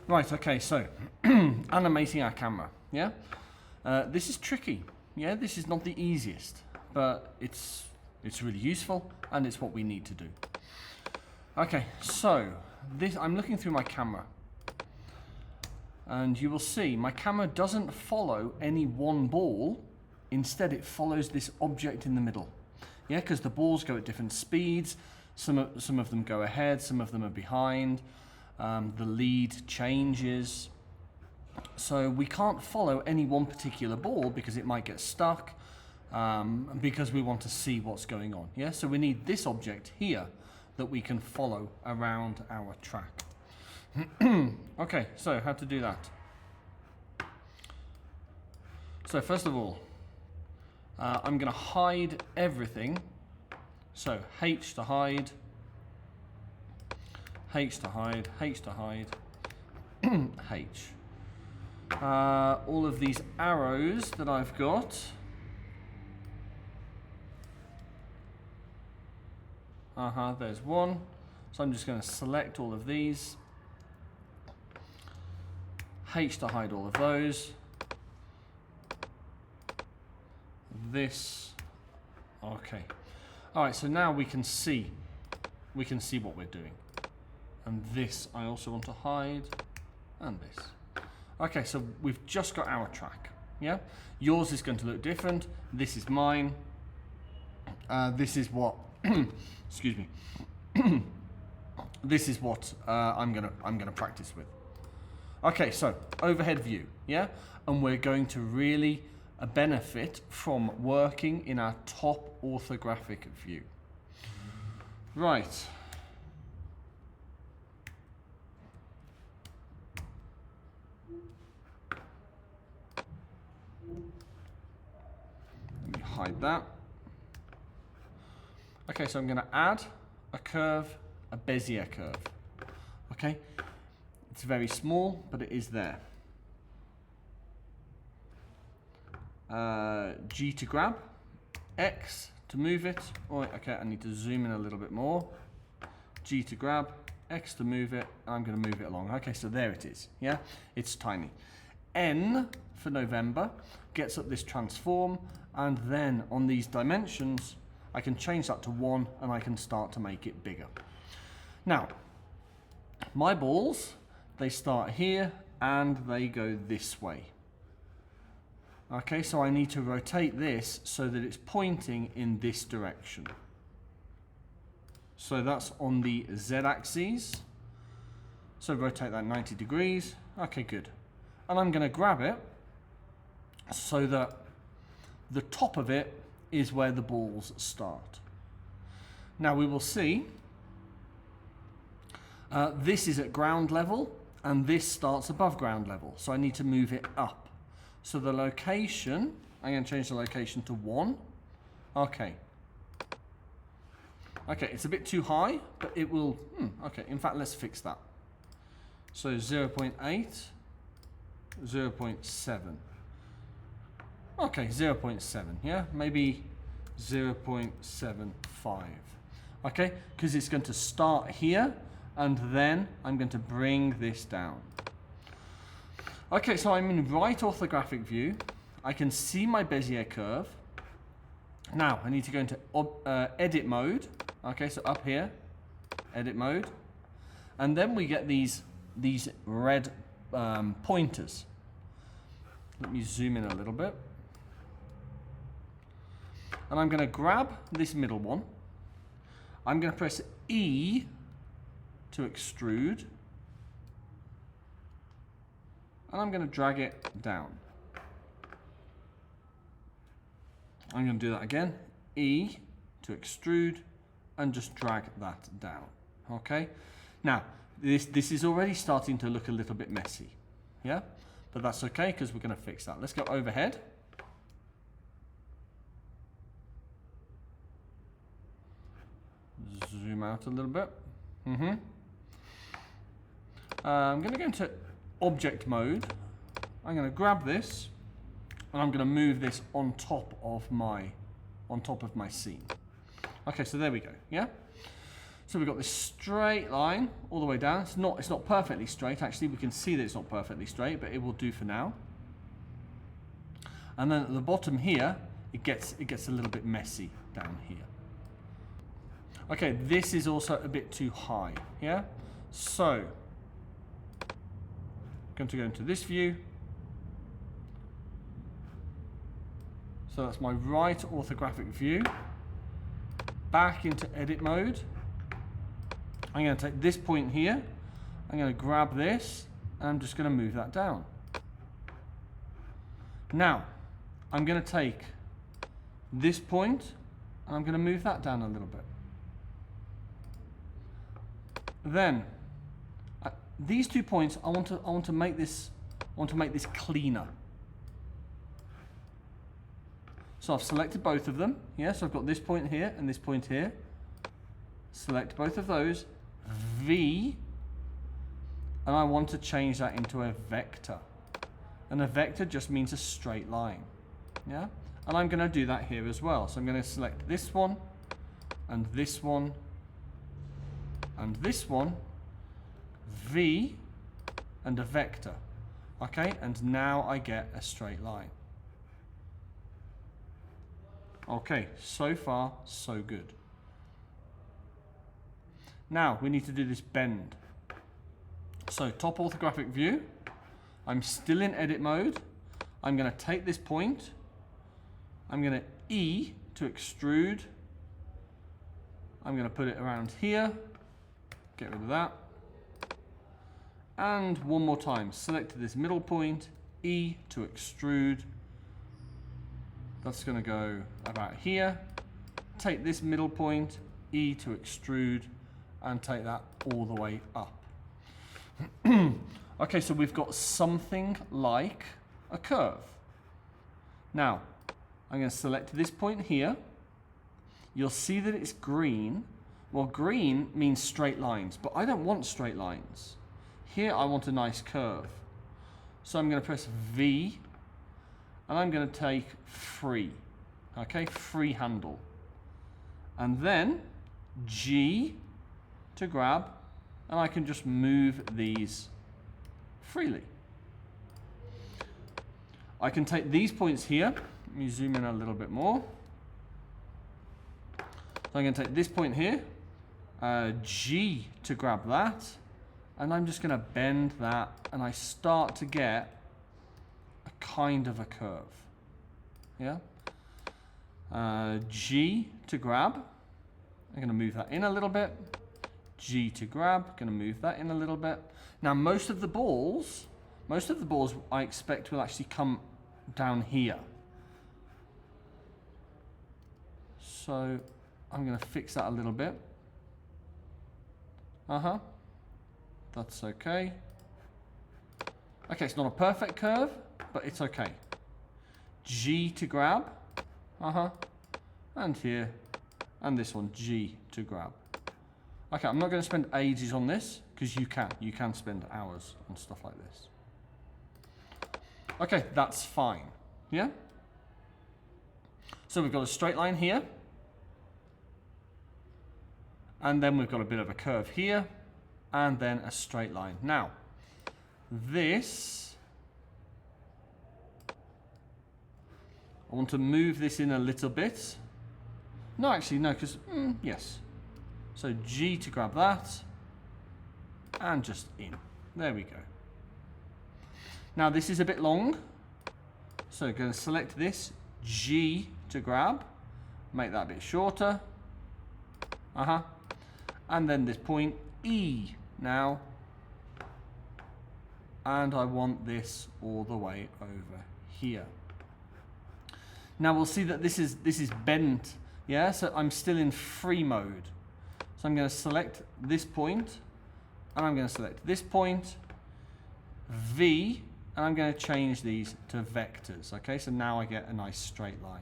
Right, okay, so animating our camera, yeah? This is tricky, yeah? This is not the easiest, but it's really useful and it's what we need to do. Okay, so I'm looking through my camera and you will see my camera doesn't follow any one ball, instead it follows this object in the middle. Yeah, because the balls go at different speeds, some of them go ahead, some of them are behind. The lead changes, so we can't follow any one particular ball because it might get stuck, because we want to see what's going on. Yeah, so we need this object here that we can follow around our track. Okay, so how to do that? So first of all, I'm going to hide everything. So H to hide. H to hide, H to hide, H. All of these arrows that I've got, there's one. So I'm just going to select all of these. H to hide all of those. This, okay. All right, so now we can see what we're doing. And this I also want to hide, and this. Okay, so we've just got our track, yeah? Yours is going to look different. This is mine. This is what, excuse me. This is what I'm gonna practice with. Okay, so overhead view, yeah? And we're going to really benefit from working in our top orthographic view. Right. Hide that. Okay, so I'm going to add a curve, a Bezier curve. Okay, it's very small, but it is there. G to grab, X to move it. Oh, okay, I need to zoom in a little bit more. G to grab, X to move it, and I'm going to move it along. Okay, so there it is. Yeah, it's tiny. N for November gets up this transform, and then on these dimensions I can change that to 1 and I can start to make it bigger. Now my balls, they start here and they go this way. Okay, so I need to rotate this so that it's pointing in this direction. So that's on the Z axis. So rotate that 90 degrees. Okay, good. And I'm going to grab it so that the top of it is where the balls start. Now we will see this is at ground level and this starts above ground level. So I need to move it up. So the location, I'm going to change the location to 1. Okay. Okay, it's a bit too high, but it will, okay, in fact, let's fix that. So 0.8, 0.7. Okay, 0.7, yeah? Maybe 0.75. Okay, because it's going to start here, and then I'm going to bring this down. Okay, so I'm in right orthographic view. I can see my Bezier curve. Now, I need to go into edit mode. Okay, so up here, edit mode. And then we get these red pointers. Let me zoom in a little bit. And I'm going to grab this middle one. I'm going to press E to extrude. And I'm going to drag it down. I'm going to do that again. E to extrude and just drag that down. Okay. Now, this is already starting to look a little bit messy. Yeah? But that's okay because we're going to fix that. Let's go overhead. Zoom out a little bit. I'm going to go into object mode. I'm going to grab this and I'm going to move this on top of my scene. Okay, so there we go. Yeah. So we've got this straight line all the way down. It's not perfectly straight, actually. We can see that it's not perfectly straight, but it will do for now. And then at the bottom here, it gets a little bit messy down here. Okay, this is also a bit too high, yeah? So, I'm going to go into this view. So that's my right orthographic view. Back into edit mode. I'm going to take this point here. I'm going to grab this, and I'm just going to move that down. Now, I'm going to take this point, and I'm going to move that down a little bit. Then, these 2 points, I want to make this cleaner. So I've selected both of them. Yeah, so I've got this point here and this point here. Select both of those. V, and I want to change that into a vector. And a vector just means a straight line. Yeah, and I'm going to do that here as well. So I'm going to select this one, and this one, and this one, V, and a vector. Okay, and now I get a straight line. Okay, so far, so good. Now, we need to do this bend. So, top orthographic view. I'm still in edit mode. I'm going to take this point. I'm going to E to extrude. I'm going to put it around here. Get rid of that. And one more time, select this middle point, E to extrude. That's going to go about here. Take this middle point, E to extrude, and take that all the way up. Okay, so we've got something like a curve. Now, I'm going to select this point here. You'll see that it's green. Well, green means straight lines, but I don't want straight lines. Here I want a nice curve. So I'm going to press V, and I'm going to take free. Okay, free handle. And then G to grab, and I can just move these freely. I can take these points here. Let me zoom in a little bit more. So I'm going to take this point here, G to grab that, and I'm just going to bend that, and I start to get a kind of a curve. Yeah. G to grab. I'm going to move that in a little bit. G to grab. Going to move that in a little bit. Now, most of the balls I expect will actually come down here. So I'm going to fix that a little bit. That's okay. Okay, it's not a perfect curve, but it's okay. G to grab. And here. And this one, G to grab. Okay, I'm not going to spend ages on this, because you can spend hours on stuff like this. Okay, that's fine. Yeah? So we've got a straight line here. And then we've got a bit of a curve here. And then a straight line. Now, this, I want to move this in a little bit. No, actually, no, because, yes. So G to grab that, and just in. There we go. Now this is a bit long, so I'm going to select this, G to grab, make that a bit shorter. And then this point, E now. And I want this all the way over here. Now we'll see that this is bent, yeah? So I'm still in free mode. So I'm going to select this point, and I'm going to select this point, V, and I'm going to change these to vectors. Okay, so now I get a nice straight line.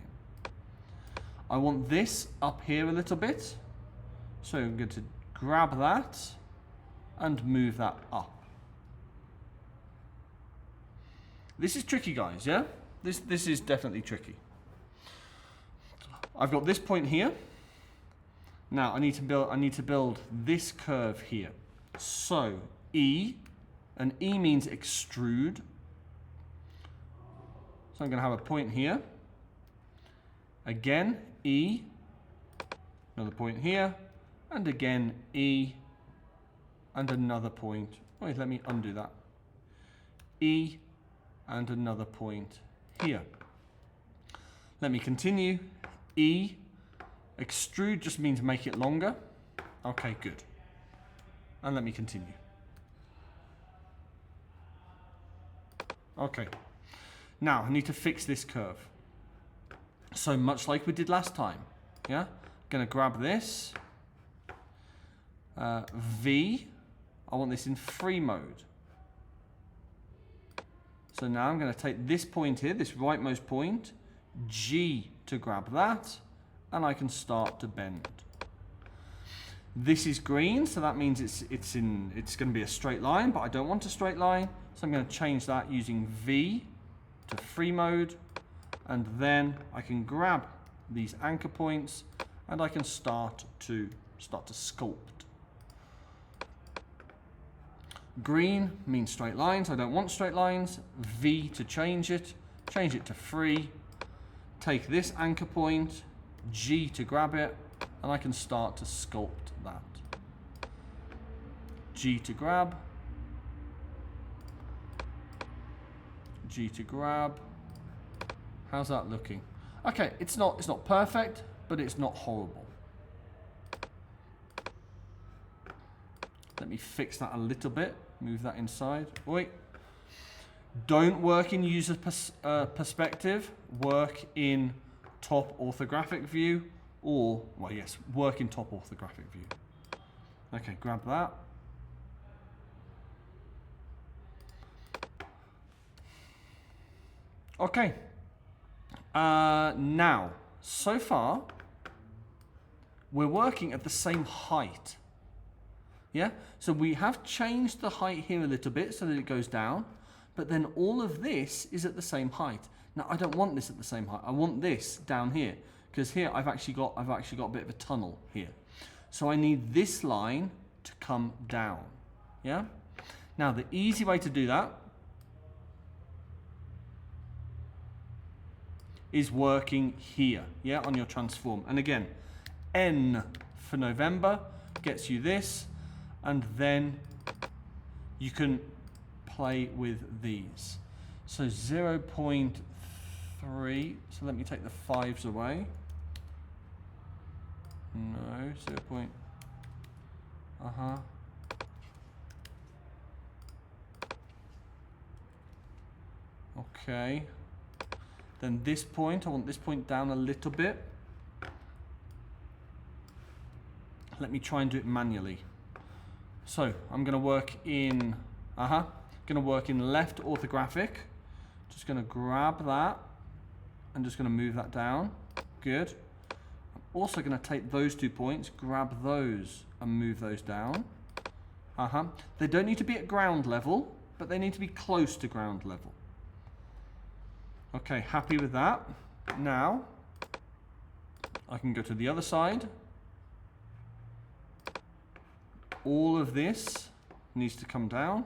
I want this up here a little bit, so I'm going to grab that and move that up. This is tricky, guys, yeah? This is definitely tricky. I've got this point here. Now I need to build this curve here. So E, and E means extrude. So I'm going to have a point here. Again, E, another point here, and again E, and another point. Wait, let me undo that. E, and another point here. Let me continue. E, extrude just means make it longer. Okay, good. And let me continue. Okay. Now I need to fix this curve. So much like we did last time. Yeah? Gonna grab this. V. I want this in free mode. So now I'm going to take this point here, this rightmost point, G to grab that, and I can start to bend. This is green, so that means it's going to be a straight line, but I don't want a straight line, so I'm going to change that using V to free mode, and then I can grab these anchor points, and I can start to sculpt. Green means straight lines. I don't want straight lines. V to change it to free. Take this anchor point, G to grab it, and I can start to sculpt that. G to grab. G to grab. How's that looking? Okay, it's not perfect, but it's not horrible. Let me fix that a little bit. Move that inside. Wait. Don't work in user perspective. Work in top orthographic view, or, well, yes, work in top orthographic view. Okay, grab that. Okay. Now, so far, we're working at the same height. Yeah, so we have changed the height here a little bit so that it goes down, but then all of this is at the same height. Now I don't want this at the same height. I want this down here because here I've actually got a bit of a tunnel here. So I need this line to come down. Yeah. Now the easy way to do that is working here. Yeah, on your transform. And again, N for November gets you this. And then you can play with these. So 0.3, so let me take the 5s away. No, 0. Okay. Then this point, I want this point down a little bit. Let me try and do it manually. So I'm going to work in, left orthographic. Just going to grab that and just going to move that down. Good. I'm also going to take those 2 points, grab those and move those down. They don't need to be at ground level, but they need to be close to ground level. Okay, happy with that. Now I can go to the other side. All of this needs to come down.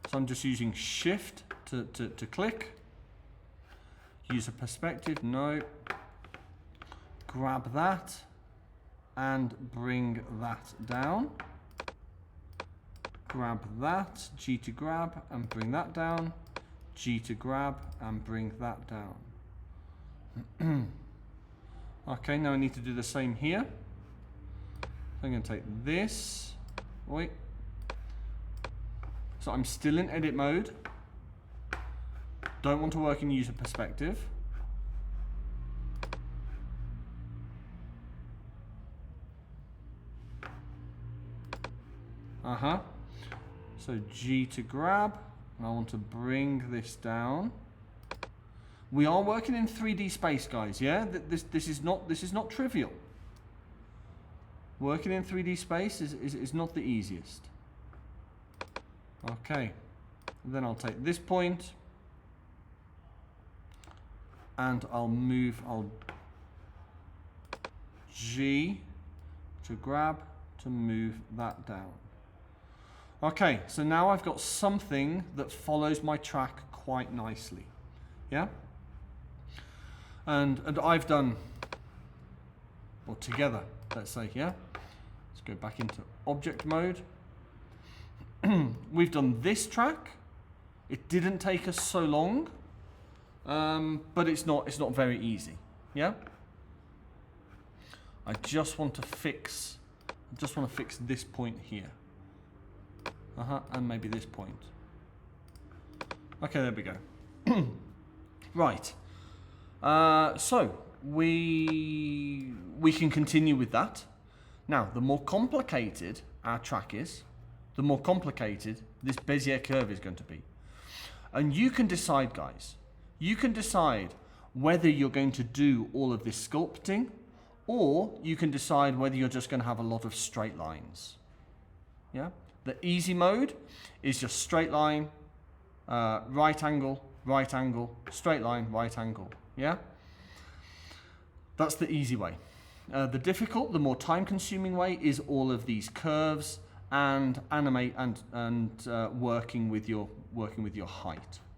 So I'm just using shift to click. Use a perspective, no. Grab that and bring that down. Grab that, G to grab and bring that down. G to grab and bring that down. Okay, now I need to do the same here. I'm going to take this, wait. So I'm still in edit mode. Don't want to work in user perspective. So G to grab, and I want to bring this down. We are working in 3D space, guys, yeah? This is not trivial. Working in 3D space is not the easiest. Okay, then I'll take this point and I'll G to grab to move that down. Okay, so now I've got something that follows my track quite nicely. Yeah? And I've done, or together, let's say, yeah? Let's go back into object mode. We've done this track. It didn't take us so long, but it's not very easy. Yeah? I just want to fix this point here. And maybe this point. Okay, there we go. Right. So we can continue with that. Now, the more complicated our track is, the more complicated this Bezier curve is going to be. And you can decide, guys. You can decide whether you're going to do all of this sculpting, or you can decide whether you're just going to have a lot of straight lines. Yeah? The easy mode is just straight line, right angle, straight line, right angle. Yeah? That's the easy way. The difficult, the more time-consuming way is all of these curves and animate and working with your height.